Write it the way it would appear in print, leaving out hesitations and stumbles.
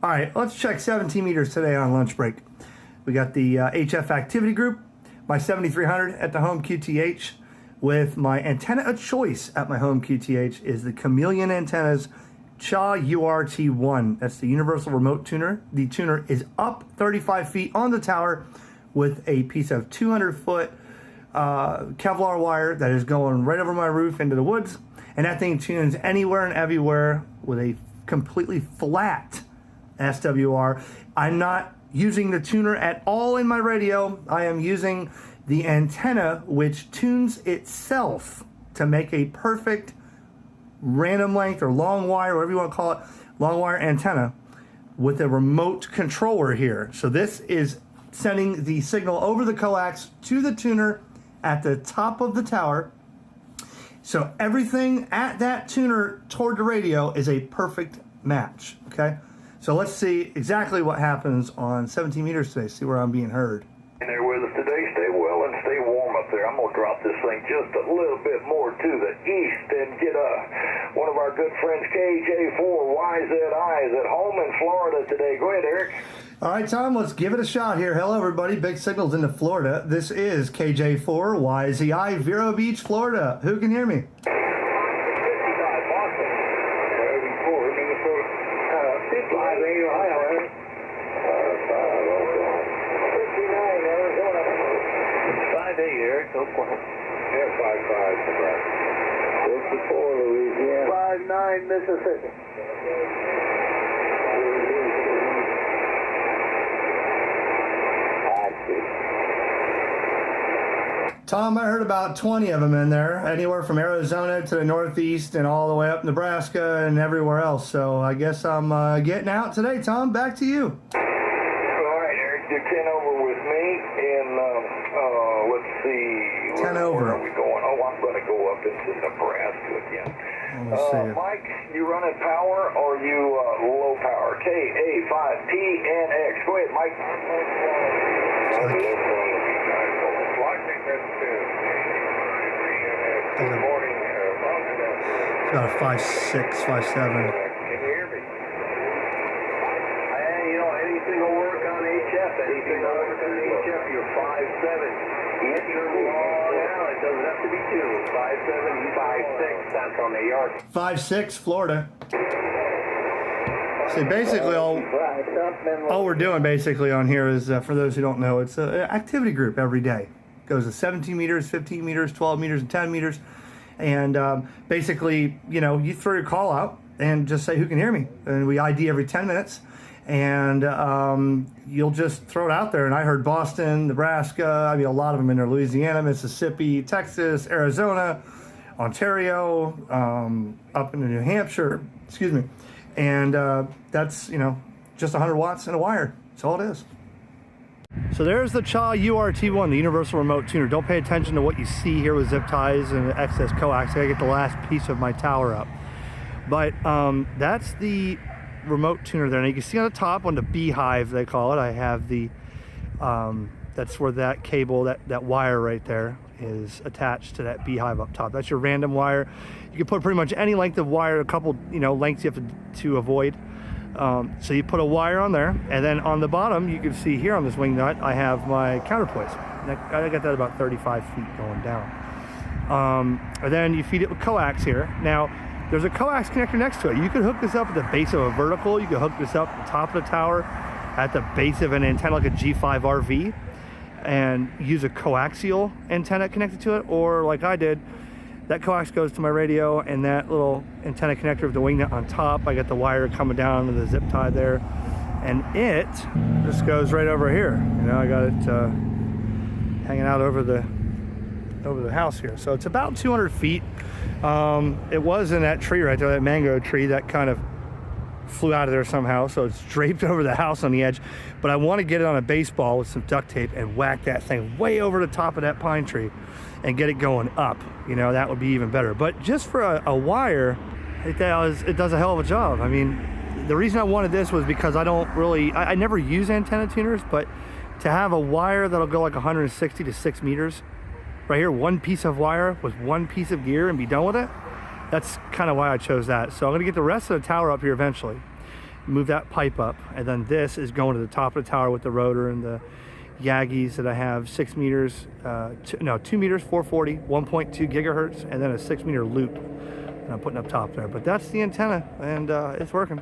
All right, let's check 17 meters today on lunch break. We got the HF activity group, my 7300 at the home QTH, with my antenna of choice at my home QTH is the Chameleon antennas CHA-URT1. That's the universal remote tuner. The tuner is up 35 feet on the tower with a piece of 200-foot Kevlar wire that is going right over my roof into the woods. And that thing tunes anywhere and everywhere with a completely flat SWR. I'm not using the tuner at all in my radio. I am using the antenna, which tunes itself to make a perfect random length or long wire, whatever you want to call it, long wire antenna with a remote controller here. So this is sending the signal over the coax to the tuner at the top of the tower. So everything at that tuner toward the radio is a perfect match, okay? So let's see exactly what happens on 17 meters today, see where I'm being heard. There with us today, stay well and stay warm up there. I'm going to drop this thing just a little bit more to the east and get one of our good friends, KJ4YZI, is at home in Florida today. Go ahead, Eric. All right, Tom, let's give it a shot here. Hello, everybody. Big signals into Florida. This is KJ4YZI, Vero Beach, Florida. Who can hear me? Mississippi. Tom, I heard about 20 of them in there, anywhere from Arizona to the Northeast and all the way up Nebraska and everywhere else. So I guess I'm getting out today, Tom. Back to you. All right, Eric, you're 10 over with me, and let's see. 10 over. Where are we going? Oh, I'm going to go up into Nebraska again. Mike, you running power or you low power? KA5PNX. Go ahead, Mike. Good morning. About a 5.6, 5.7. Can you hear me? You know, anything will work on HF. Anything will work on HF. You're 5.7. It doesn't have to be 2. 5.7, 5.6. That's on the yard. 5.6, Florida. See, basically all we're doing basically on here is, for those who don't know, it's an activity group every day. It goes to 17 meters, 15 meters, 12 meters, and 10 meters. And basically, you know, you throw your call out and just say, who can hear me? And we ID every 10 minutes. And you'll just throw it out there. And I heard Boston, Nebraska, I mean, a lot of them in there, Louisiana, Mississippi, Texas, Arizona, Ontario, up into New Hampshire, excuse me. And that's, you know, just 100 watts and a wire. That's all it is. So there's the CHA-URT1, the universal remote tuner. Don't pay attention to what you see here with zip ties and excess coax. I gotta get the last piece of my tower up. But that's the remote tuner there. And you can see on the top, on the beehive they call it, I have the, that's where that cable, that wire right there is attached to that beehive up top. That's your random wire. You can put pretty much any length of wire, a couple, you know, lengths you have to avoid. So you put a wire on there, and then on the bottom, you can see here on this wing nut, I have my counterpoise. I got that about 35 feet going down. And then you feed it with coax here. Now, there's a coax connector next to it. You could hook this up at the base of a vertical. You could hook this up at the top of the tower, at the base of an antenna like a G5 RV, and use a coaxial antenna connected to it, or like I did, that coax goes to my radio, and that little antenna connector with the wing nut on top, I got the wire coming down to the zip tie there, and it just goes right over here. You know, I got it hanging out over the house here. So it's about 200 feet. It was in that tree right there, that mango tree that kind of flew out of there somehow, so it's draped over the house on the edge. But I want to get it on a baseball with some duct tape and whack that thing way over the top of that pine tree and get it going up. You know, that would be even better. But just for a wire, it does a hell of a job. I mean, the reason I wanted this was because I never use antenna tuners, but to have a wire that'll go like 160 to 6 meters right here, one piece of wire with one piece of gear and be done with it, that's kind of why I chose that. So I'm gonna get the rest of the tower up here eventually. move that pipe up, and then this is going to the top of the tower with the rotor and the Yagis that I have, 6 meters, 2 meters, 440, 1.2 gigahertz, and then a 6 meter loop that I'm putting up top there. But that's the antenna, and it's working.